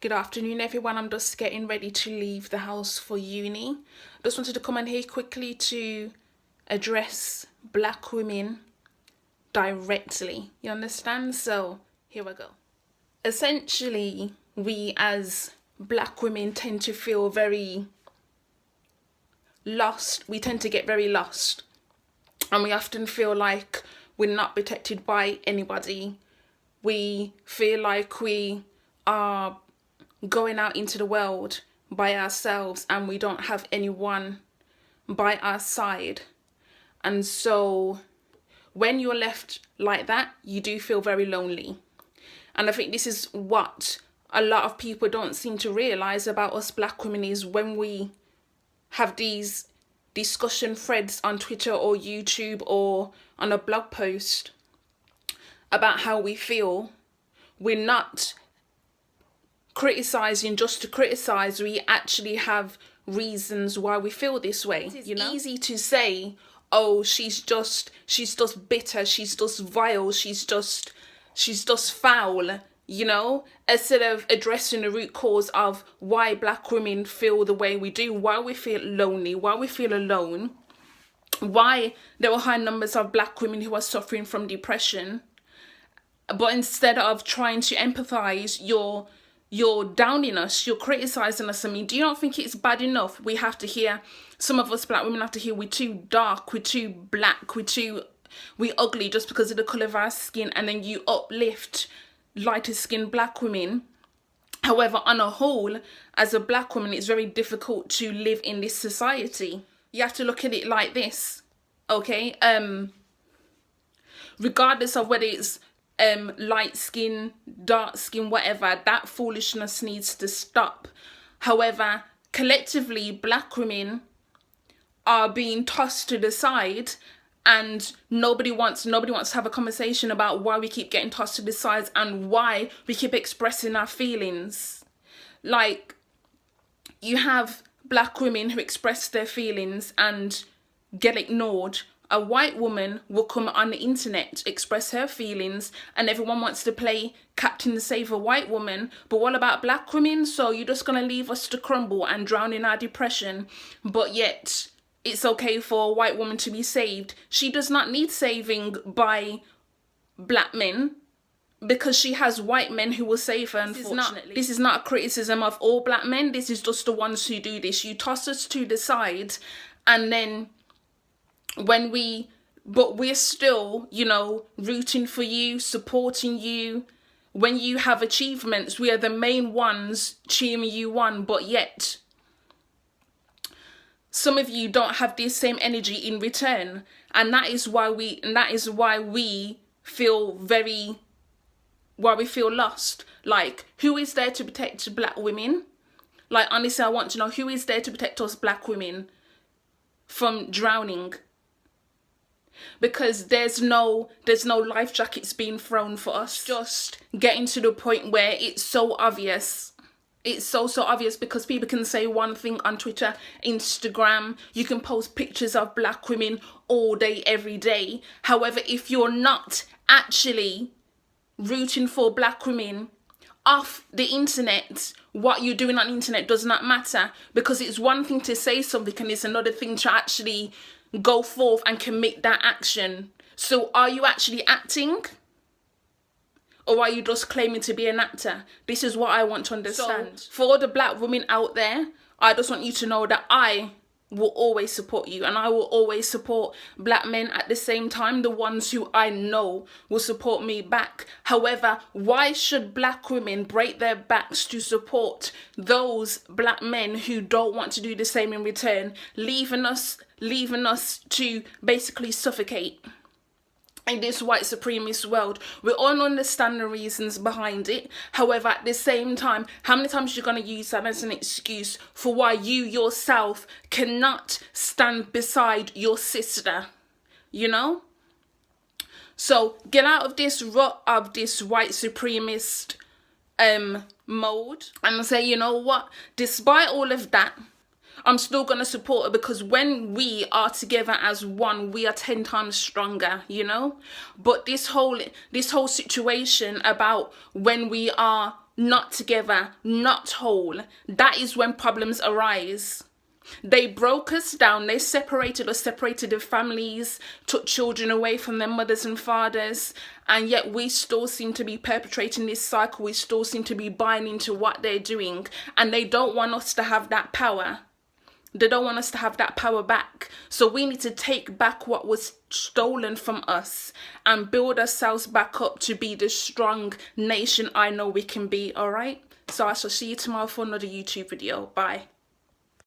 Good afternoon, everyone. I'm just getting ready to leave the house for uni. Just wanted to come in here quickly to address black women directly. You understand? So here we go. Essentially, we as black women tend to feel very lost. We tend to get very lost. And we often feel like we're not protected by anybody. We feel like we are going out into the world by ourselves and we don't have anyone by our side. And so when you're left like that, you do feel very lonely. And I think this is what a lot of people don't seem to realize about us black women, is when we have these discussion threads on Twitter or YouTube or on a blog post about how we feel, we're not criticizing just to criticize. We actually have reasons why we feel this way. It's easy to say, oh, she's just bitter, she's just vile, she's just foul, instead of addressing the root cause of why black women feel the way we do, why we feel lonely, why we feel alone, why there are high numbers of black women who are suffering from depression. But instead of trying to empathize, you're downing us, you're criticizing us. I mean, do you not think it's bad enough we have to hear, some of us black women have to hear we're too dark, we're too black, we're ugly just because of the colour of our skin, and then you uplift lighter skinned black women. However, on a whole, as a black woman, it's very difficult to live in this society. You have to look at it like this, regardless of whether it's light skin, dark skin, whatever, that foolishness needs to stop. However, collectively, black women are being tossed to the side, and nobody wants to have a conversation about why we keep getting tossed to the side and why we keep expressing our feelings. Like, you have black women who express their feelings and get ignored. A white woman will come on the internet, express her feelings, and everyone wants to play Captain Save a White Woman. But what about black women? So you're just going to leave us to crumble and drown in our depression, but yet it's okay for a white woman to be saved. She does not need saving by black men, because she has white men who will save her, unfortunately. This is not a criticism of all black men. This is just the ones who do this. You toss us to the side, and then but we're still, rooting for you, supporting you. When you have achievements, we are the main ones cheering you on, but yet some of you don't have this same energy in return. And that is why we feel lost. Like, who is there to protect black women? Like, honestly, I want to know, who is there to protect us black women from drowning? Because there's no life jackets being thrown for us. Just getting to the point where it's so obvious. It's so obvious, because people can say one thing on Twitter, Instagram. You can post pictures of black women all day, every day. However, if you're not actually rooting for black women off the internet, what you're doing on the internet does not matter. Because it's one thing to say something and it's another thing to actually go forth and commit that action. So are you actually acting, or are you just claiming to be an actor? This is what I want to understand. So, for all the black women out there, I just want you to know that I will always support you, and I will always support black men at the same time, the ones who I know will support me back. However, why should black women break their backs to support those black men who don't want to do the same in return, leaving us to basically suffocate in this white supremacist world? We all understand the reasons behind it. However, at the same time, how many times are you going to use that as an excuse for why you yourself cannot stand beside your sister? So get out of this rut of this white supremacist mode and say, you know what, despite all of that, I'm still going to support her, because when we are together as one, we are 10 times stronger, But this whole situation about when we are not together, not whole, that is when problems arise. They broke us down, they separated us, separated the families, took children away from their mothers and fathers, and yet we still seem to be perpetrating this cycle. We still seem to be buying into what they're doing, and they don't want us to have that power. They don't want us to have that power back. So we need to take back what was stolen from us and build ourselves back up to be the strong nation I know we can be, all right? So I shall see you tomorrow for another YouTube video. Bye.